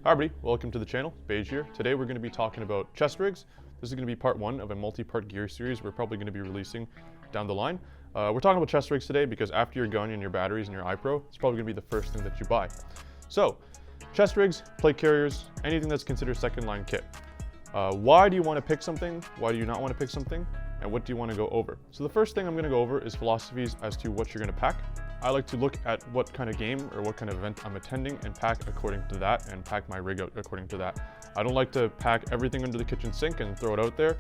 Hi everybody, welcome to the channel, Beige here. Today we're going to be talking about chest rigs. This is going to be part one of a multi-part gear series we're probably going to be releasing down the line. We're talking about chest rigs today because after your gun and your batteries and your iPro, it's probably going to be the first thing that you buy. So, chest rigs, plate carriers, anything that's considered second line kit. Why do you want to pick something? Why do you not want to pick something? And what do you want to go over? So the first thing I'm going to go over is philosophies as to what you're going to pack. I like to look at what kind of game or what kind of event I'm attending and pack according to that and pack my rig out according to that. I don't like to pack everything under the kitchen sink and throw it out there.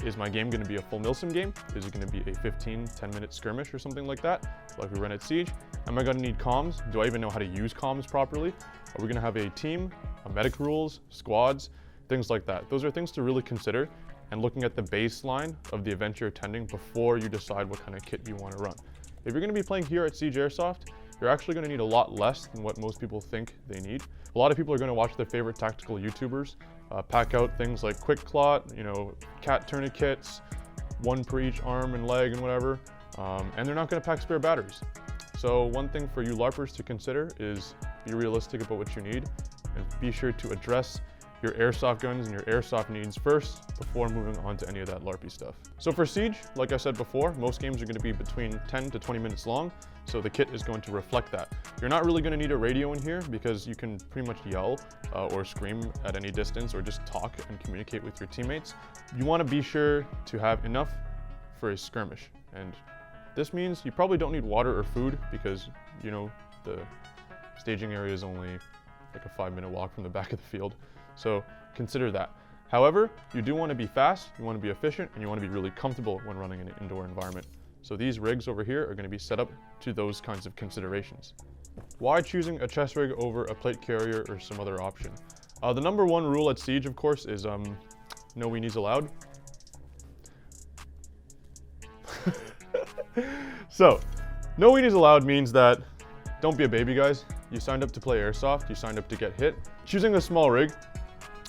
Is my game going to be a full milsim game? Is it going to be a 10 minute skirmish or something like that, like we run at Siege? Am I going to need comms? Do I even know how to use comms properly? Are we going to have a team, medic rules, squads, things like that? Those are things to really consider and looking at the baseline of the event you're attending before you decide what kind of kit you want to run. If you're going to be playing here at Siege Airsoft, you're actually going to need a lot less than what most people think they need. A lot of people are going to watch their favorite tactical YouTubers pack out things like quick clot, cat tourniquets, one per each arm and leg and whatever, and they're not going to pack spare batteries. So one thing for you LARPers to consider is be realistic about what you need and be sure to address your airsoft guns and your airsoft needs first before moving on to any of that LARPy stuff. So for Siege, like I said before, most games are going to be between 10 to 20 minutes long, so the kit is going to reflect that. You're not really going to need a radio in here because you can pretty much yell or scream at any distance or just talk and communicate with your teammates. You want to be sure to have enough for a skirmish, and this means you probably don't need water or food because the staging area is only like a 5-minute walk from the back of the field. So consider that. However, you do want to be fast, you want to be efficient, and you want to be really comfortable when running in an indoor environment. So these rigs over here are going to be set up to those kinds of considerations. Why choosing a chest rig over a plate carrier or some other option? The number one rule at Siege, of course, is no weenies allowed. So, no weenies allowed means that don't be a baby, guys. You signed up to play Airsoft, you signed up to get hit. Choosing a small rig,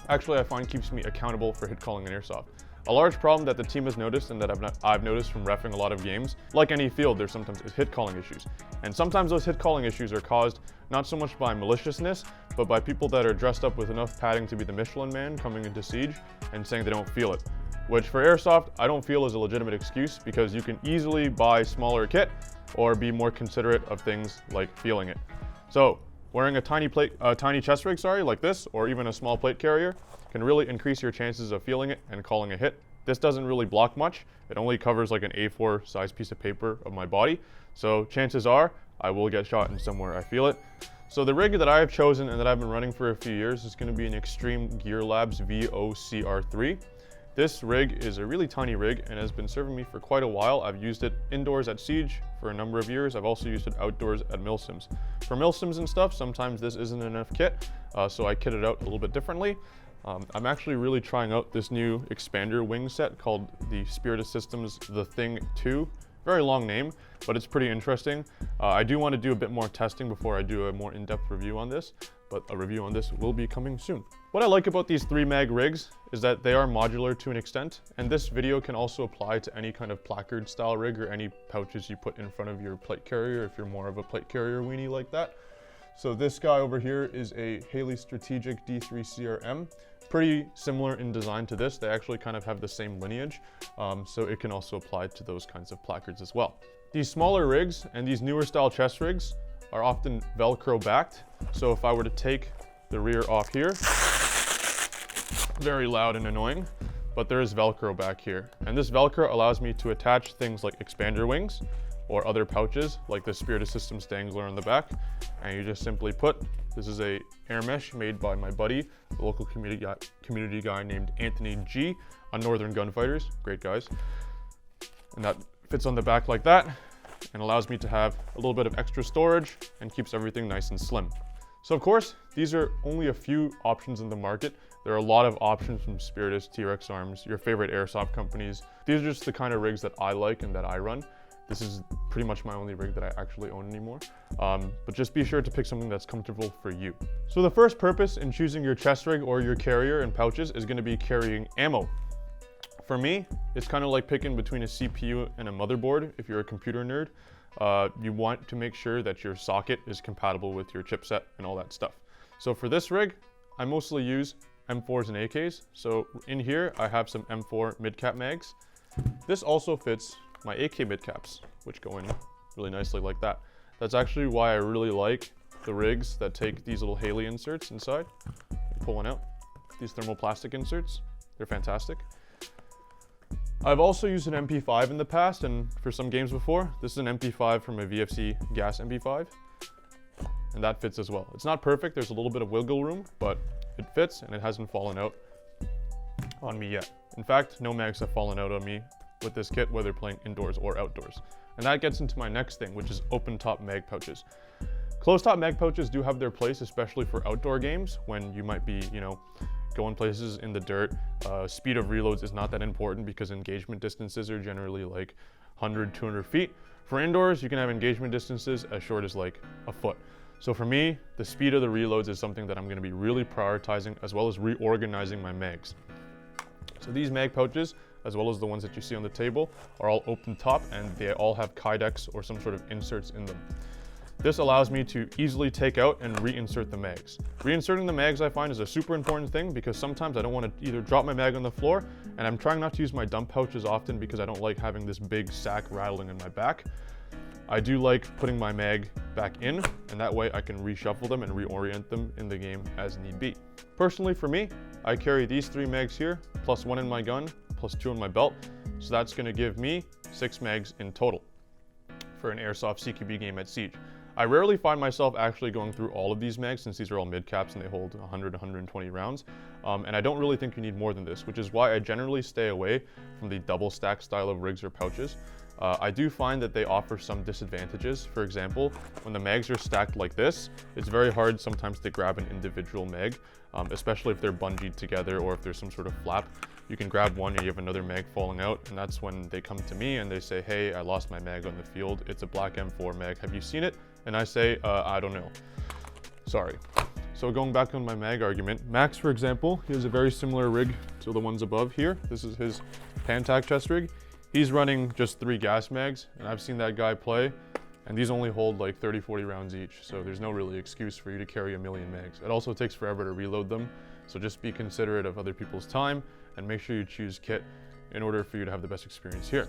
actually I find keeps me accountable for hit calling in Airsoft. A large problem that the team has noticed and that I've noticed from reffing a lot of games, like any field, there sometimes is hit calling issues. And sometimes those hit calling issues are caused not so much by maliciousness, but by people that are dressed up with enough padding to be the Michelin Man coming into Siege and saying they don't feel it. Which for Airsoft, I don't feel is a legitimate excuse because you can easily buy smaller kit or be more considerate of things like feeling it. So wearing a tiny chest rig, like this, or even a small plate carrier, can really increase your chances of feeling it and calling a hit. This doesn't really block much. It only covers like an A4 size piece of paper of my body. So chances are I will get shot in somewhere I feel it. So the rig that I have chosen and that I've been running for a few years is going to be an Extreme Gear Labs VOCR3. This rig is a really tiny rig and has been serving me for quite a while. I've used it indoors at Siege for a number of years. I've also used it outdoors at milsims. For milsims and stuff, sometimes this isn't enough kit, so I kit it out a little bit differently. I'm actually really trying out this new expander wing set called the Spirit Systems The Thing 2. Very long name, but it's pretty interesting. I do want to do a bit more testing before I do a more in-depth review on this, but a review on this will be coming soon. What I like about these 3-mag rigs is that they are modular to an extent, and this video can also apply to any kind of placard style rig or any pouches you put in front of your plate carrier if you're more of a plate carrier weenie like that. So this guy over here is a Haley Strategic D3CRM. Pretty similar in design to this. They actually kind of have the same lineage, so it can also apply to those kinds of placards as well. These smaller rigs and these newer style chest rigs are often Velcro backed. So if I were to take the rear off here, very loud and annoying, but there is Velcro back here. And this Velcro allows me to attach things like expander wings or other pouches like the Spirit Systems Dangler on the back. And you just simply put, this is a air mesh made by my buddy, a local community guy named Anthony G on Northern Gunfighters, great guys. And that fits on the back like that and allows me to have a little bit of extra storage and keeps everything nice and slim. So of course, these are only a few options in the market. There are a lot of options from Spiritus, T-Rex Arms, your favorite airsoft companies. These are just the kind of rigs that I like and that I run. This is pretty much my only rig that I actually own anymore. But just be sure to pick something that's comfortable for you. So the first purpose in choosing your chest rig or your carrier and pouches is going to be carrying ammo. For me, it's kind of like picking between a CPU and a motherboard if you're a computer nerd. You want to make sure that your socket is compatible with your chipset and all that stuff. So for this rig, I mostly use M4s and AKs. So in here, I have some M4 mid-cap mags. This also fits my AK mid-caps, which go in really nicely like that. That's actually why I really like the RIGS that take these little Haley inserts inside. Pull one out. These thermoplastic inserts, they're fantastic. I've also used an MP5 in the past and for some games before. This is an MP5 from a VFC gas MP5, and that fits as well. It's not perfect, there's a little bit of wiggle room, but it fits and it hasn't fallen out on me yet. In fact, no mags have fallen out on me with this kit, whether playing indoors or outdoors. And that gets into my next thing, which is open top mag pouches. Closed top mag pouches do have their place, especially for outdoor games when you might be, going places in the dirt. Speed of reloads is not that important because engagement distances are generally like 100, 200 feet. For indoors, you can have engagement distances as short as like a foot. So for me, the speed of the reloads is something that I'm going to be really prioritizing, as well as reorganizing my mags. So these mag pouches, as well as the ones that you see on the table, are all open top and they all have kydex or some sort of inserts in them. This allows me to easily take out and reinsert the mags. Reinserting the mags I find is a super important thing because sometimes I don't want to either drop my mag on the floor, and I'm trying not to use my dump pouches often because I don't like having this big sack rattling in my back. I do like putting my mag back in, and that way I can reshuffle them and reorient them in the game as need be. Personally for me, I carry these 3 mags here, plus 1 in my gun, plus 2 in my belt. So that's going to give me 6 mags in total for an Airsoft CQB game at Siege. I rarely find myself actually going through all of these mags since these are all mid-caps and they hold 100, 120 rounds. And I don't really think you need more than this, which is why I generally stay away from the double stack style of RIGS or pouches. I do find that they offer some disadvantages. For example, when the mags are stacked like this, it's very hard sometimes to grab an individual mag, especially if they're bungeed together or if there's some sort of flap. You can grab one and you have another mag falling out, and that's when they come to me and they say, hey, I lost my mag on the field. It's a black M4 mag. Have you seen it? And I say, I don't know. Sorry. So going back on my mag argument, Max, for example, he has a very similar rig to the ones above here. This is his Pantac chest rig. He's running just 3 gas mags, and I've seen that guy play, and these only hold like 30, 40 rounds each, so there's no really excuse for you to carry a million mags. It also takes forever to reload them, so just be considerate of other people's time, and make sure you choose kit in order for you to have the best experience here.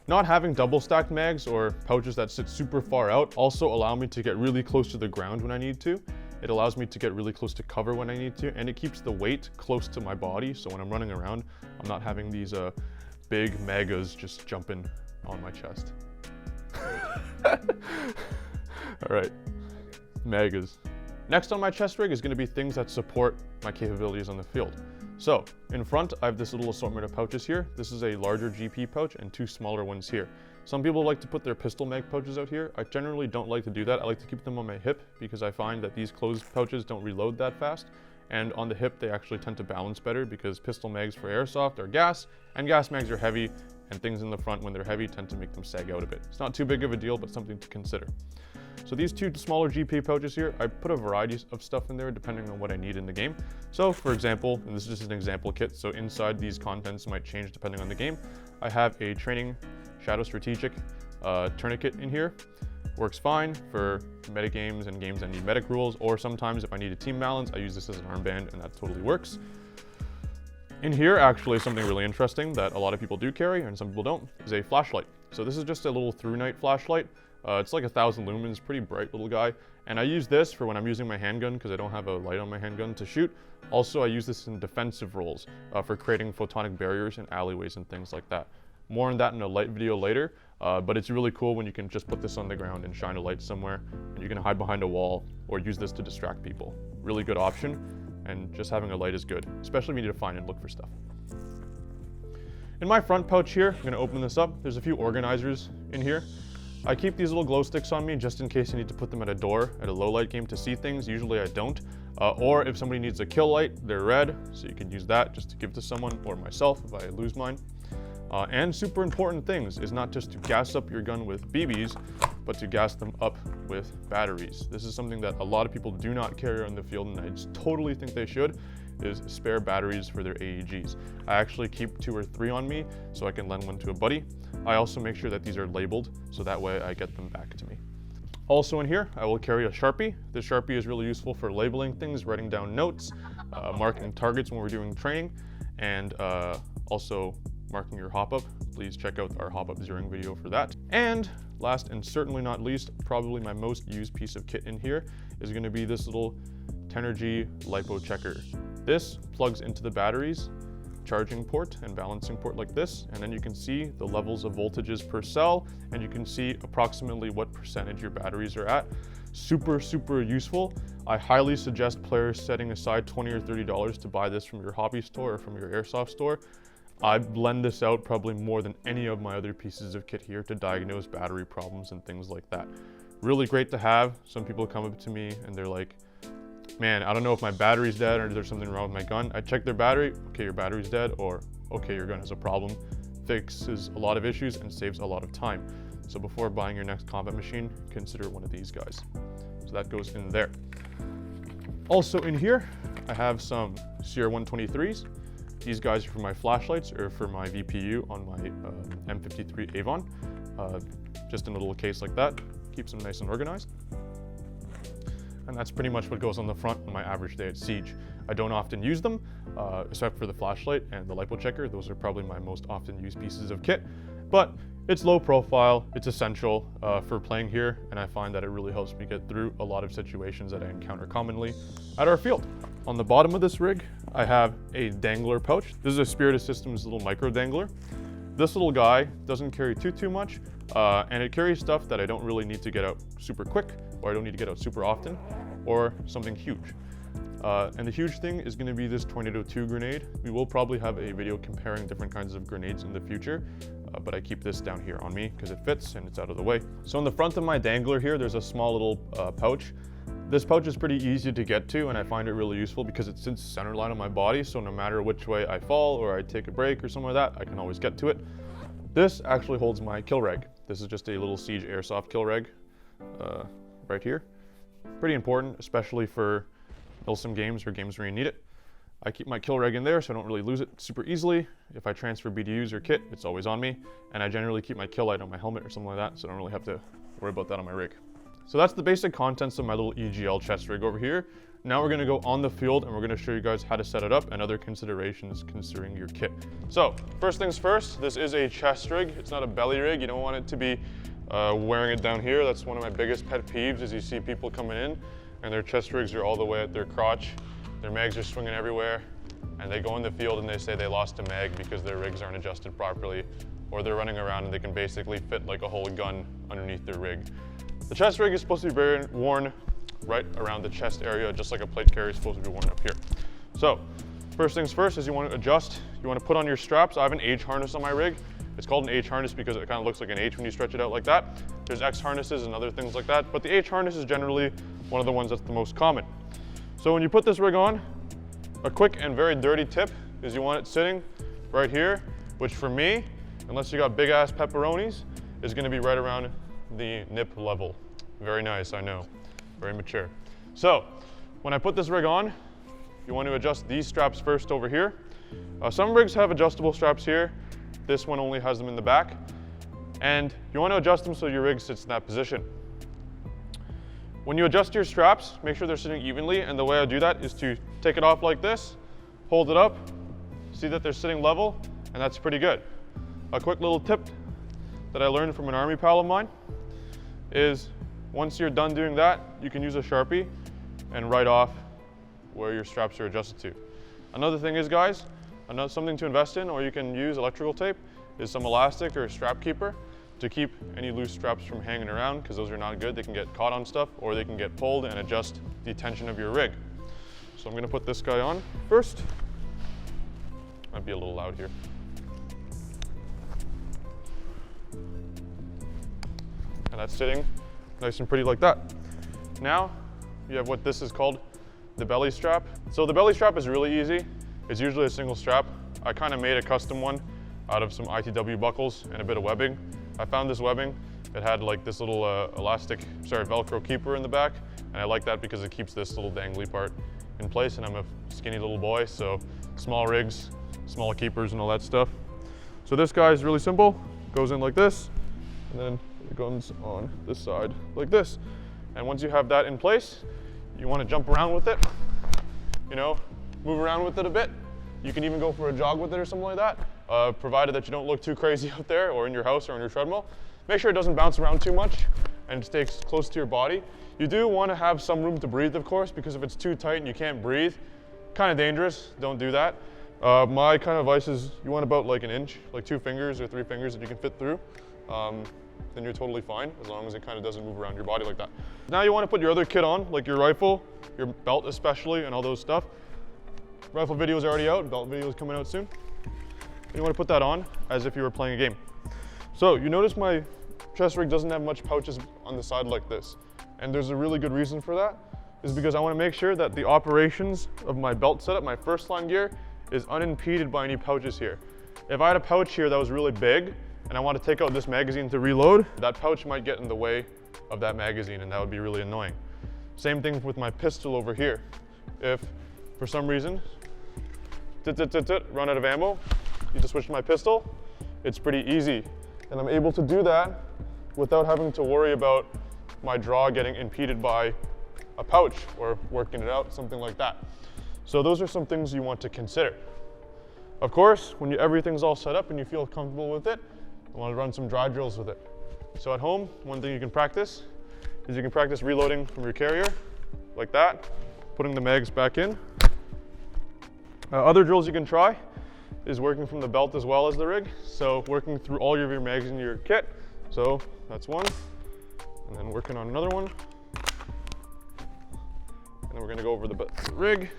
Not having double stacked mags or pouches that sit super far out also allow me to get really close to the ground when I need to. It allows me to get really close to cover when I need to, and it keeps the weight close to my body, so when I'm running around, I'm not having these big megas just jumping on my chest. All right, megas. Next on my chest rig is going to be things that support my capabilities on the field. So in front, I have this little assortment of pouches here. This is a larger GP pouch and 2 smaller ones here. Some people like to put their pistol mag pouches out here. I generally don't like to do that. I like to keep them on my hip because I find that these closed pouches don't reload that fast. And on the hip, they actually tend to balance better because pistol mags for airsoft are gas, and gas mags are heavy, and things in the front when they're heavy tend to make them sag out a bit. It's not too big of a deal, but something to consider. So these 2 smaller GP pouches here, I put a variety of stuff in there depending on what I need in the game. So for example, and this is just an example kit, so inside these contents might change depending on the game. I have a training Shadow Strategic tourniquet in here. Works fine for meta games and games that need medic rules, or sometimes if I need a team balance, I use this as an armband and that totally works. In here, actually, something really interesting that a lot of people do carry and some people don't is a flashlight. So this is just a little through night flashlight. It's like 1,000 lumens, pretty bright little guy. And I use this for when I'm using my handgun because I don't have a light on my handgun to shoot. Also, I use this in defensive roles for creating photonic barriers in alleyways and things like that. More on that in a light video later, but it's really cool when you can just put this on the ground and shine a light somewhere, and you can hide behind a wall or use this to distract people. Really good option, and just having a light is good, especially when you need to find and look for stuff. In my front pouch here, I'm gonna open this up. There's a few organizers in here. I keep these little glow sticks on me just in case I need to put them at a door at a low light game to see things. Usually I don't. Or if somebody needs a kill light, they're red, so you can use that just to give to someone or myself if I lose mine. And super important things is not just to gas up your gun with BBs, but to gas them up with batteries. This is something that a lot of people do not carry on the field, and I just totally think they should, is spare batteries for their AEGs. I actually keep 2 or 3 on me so I can lend one to a buddy. I also make sure that these are labeled so that way I get them back to me. Also in here, I will carry a Sharpie. This Sharpie is really useful for labeling things, writing down notes, marking targets when we're doing training, and also marking your hop-up. Please check out our hop-up zeroing video for that. And last and certainly not least, probably my most used piece of kit in here is gonna be this little Tenergy LiPo checker. This plugs into the batteries, charging port and balancing port like this, and then you can see the levels of voltages per cell, and you can see approximately what percentage your batteries are at. Super, super useful. I highly suggest players setting aside $20 or $30 to buy this from your hobby store or from your airsoft store. I blend this out probably more than any of my other pieces of kit here to diagnose battery problems and things like that. Really great to have. Some people come up to me and they're like, man, I don't know if my battery's dead or there's something wrong with my gun. I check their battery, okay, your battery's dead, or okay, your gun has a problem. Fixes a lot of issues and saves a lot of time. So before buying your next combat machine, consider one of these guys. So that goes in there. Also in here, I have some CR123s. These guys are for my flashlights or for my VPU on my M53 Avon. Just in a little case like that, keeps them nice and organized. And that's pretty much what goes on the front on my average day at Siege. I don't often use them, except for the flashlight and the LiPo checker. Those are probably my most often used pieces of kit, but it's low profile, it's essential for playing here, and I find that it really helps me get through a lot of situations that I encounter commonly at our field. On the bottom of this rig, I have a Dangler pouch. This is a Spirit Systems little micro Dangler. This little guy doesn't carry too much, and it carries stuff that I don't really need to get out super quick, or I don't need to get out super often, or something huge. And the huge thing is gonna be this Tornado 2 grenade. We will probably have a video comparing different kinds of grenades in the future, but I keep this down here on me because it fits and it's out of the way. So in the front of my Dangler here, there's a small little pouch. This pouch is pretty easy to get to, and I find it really useful because it sits center line on my body, so no matter which way I fall or I take a break or something like that, I can always get to it. This actually holds my kill reg. This is just a little Siege Airsoft kill reg right here. Pretty important, especially for Ilsim games or games where you need it. I keep my kill reg in there so I don't really lose it super easily. If I transfer BDUs or kit, it's always on me. And I generally keep my kill light on my helmet or something like that, so I don't really have to worry about that on my rig. So that's the basic contents of my little EGL chest rig over here. Now we're gonna go on the field and we're gonna show you guys how to set it up and other considerations considering your kit. So first things first, this is a chest rig. It's not a belly rig. You don't want it to be wearing it down here. That's one of my biggest pet peeves is you see people coming in and their chest rigs are all the way at their crotch. Their mags are swinging everywhere and they go in the field and they say they lost a mag because their rigs aren't adjusted properly, or they're running around and they can basically fit like a whole gun underneath their rig. The chest rig is supposed to be worn right around the chest area, just like a plate carrier is supposed to be worn up here. So first things first is you want to adjust. You want to put on your straps. I have an H harness on my rig. It's called an H harness because it kind of looks like an H when you stretch it out like that. There's X harnesses and other things like that, but the H harness is generally one of the ones that's the most common. So when you put this rig on, a quick and very dirty tip is you want it sitting right here, which for me, unless you got big ass pepperonis, is going to be right around the nip level. Very nice, I know, very mature. So when I put this rig on, you want to adjust these straps first over here. Some rigs have adjustable straps here. This one only has them in the back. And you want to adjust them so your rig sits in that position. When you adjust your straps, make sure they're sitting evenly, and the way I do that is to take it off like this, hold it up, see that they're sitting level, and that's pretty good. A quick little tip that I learned from an Army pal of mine is once you're done doing that, you can use a Sharpie and write off where your straps are adjusted to. Another thing is, guys, something to invest in, or you can use electrical tape, is some elastic or a strap keeper to keep any loose straps from hanging around, because those are not good. They can get caught on stuff, or they can get pulled and adjust the tension of your rig. So I'm gonna put this guy on first. Might be a little loud here. And that's sitting nice and pretty like that. Now you have what this is called the belly strap. So the belly strap is really easy. It's usually a single strap. I kind of made a custom one out of some ITW buckles and a bit of webbing. I found this webbing. It had like this little Velcro keeper in the back, and I like that because it keeps this little dangly part in place, and I'm a skinny little boy, so small rigs, small keepers and all that stuff. So this guy is really simple. Goes in like this, and then it goes on this side like this. And once you have that in place, you want to jump around with it, you know, move around with it a bit. You can even go for a jog with it or something like that, provided that you don't look too crazy out there or in your house or on your treadmill. Make sure it doesn't bounce around too much and stays close to your body. You do want to have some room to breathe, of course, because if it's too tight and you can't breathe, kind of dangerous. Don't do that. My kind of advice is you want about like an inch, like 2 fingers or 3 fingers that you can fit through. Then you're totally fine, as long as it kind of doesn't move around your body like that. Now you want to put your other kit on, like your rifle, your belt especially, and all those stuff. Rifle video is already out, belt video is coming out soon. You want to put that on as if you were playing a game. So you notice my chest rig doesn't have much pouches on the side like this. And there's a really good reason for that, is because I want to make sure that the operations of my belt setup, my first line gear, is unimpeded by any pouches here. If I had a pouch here that was really big, and I want to take out this magazine to reload, that pouch might get in the way of that magazine, and that would be really annoying. Same thing with my pistol over here. If, for some reason, run out of ammo, you just switch to my pistol, it's pretty easy. And I'm able to do that without having to worry about my draw getting impeded by a pouch or working it out, something like that. So those are some things you want to consider. Of course, when everything's all set up and you feel comfortable with it, you want to run some dry drills with it. So at home, one thing you can practice is you can practice reloading from your carrier, like that, putting the mags back in. Other drills you can try is working from the belt as well as the rig. So working through all of your mags in your kit. So that's one, and then working on another one. And then we're gonna go over the rig.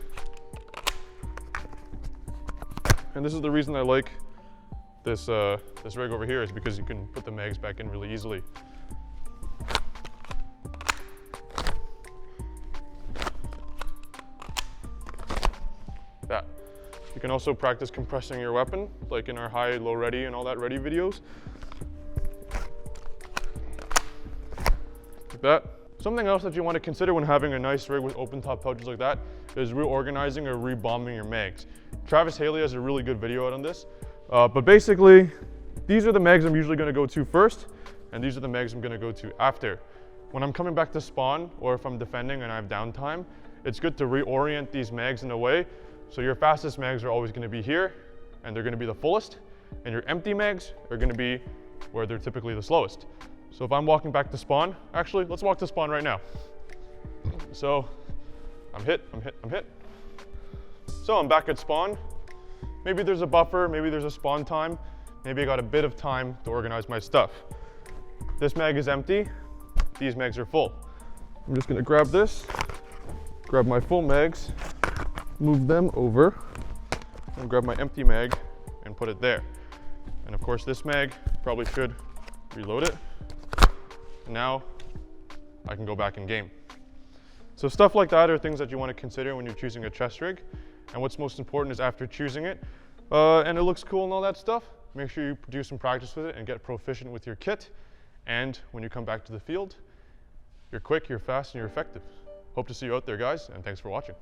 And this is the reason I like this rig over here, is because you can put the mags back in really easily. That. You can also practice compressing your weapon, like in our high, low ready and all that ready videos. Like that. Something else that you want to consider when having a nice rig with open top pouches like that is reorganizing or rebombing your mags. Travis Haley has a really good video out on this. But basically, these are the mags I'm usually going to go to first, and these are the mags I'm going to go to after. When I'm coming back to spawn, or if I'm defending and I have downtime, it's good to reorient these mags in a way so your fastest mags are always going to be here, and they're going to be the fullest, and your empty mags are going to be where they're typically the slowest. So if I'm walking back to spawn, actually, let's walk to spawn right now. So I'm hit. So I'm back at spawn. Maybe there's a buffer, maybe there's a spawn time, maybe I got a bit of time to organize my stuff. This mag is empty, these mags are full. I'm just gonna grab this, grab my full mags, move them over, and grab my empty mag and put it there. And of course this mag probably should reload it. And now I can go back in game. So stuff like that are things that you want to consider when you're choosing a chest rig. And what's most important is after choosing it, and it looks cool and all that stuff, make sure you do some practice with it and get proficient with your kit. And when you come back to the field, you're quick, you're fast, and you're effective. Hope to see you out there, guys, and thanks for watching.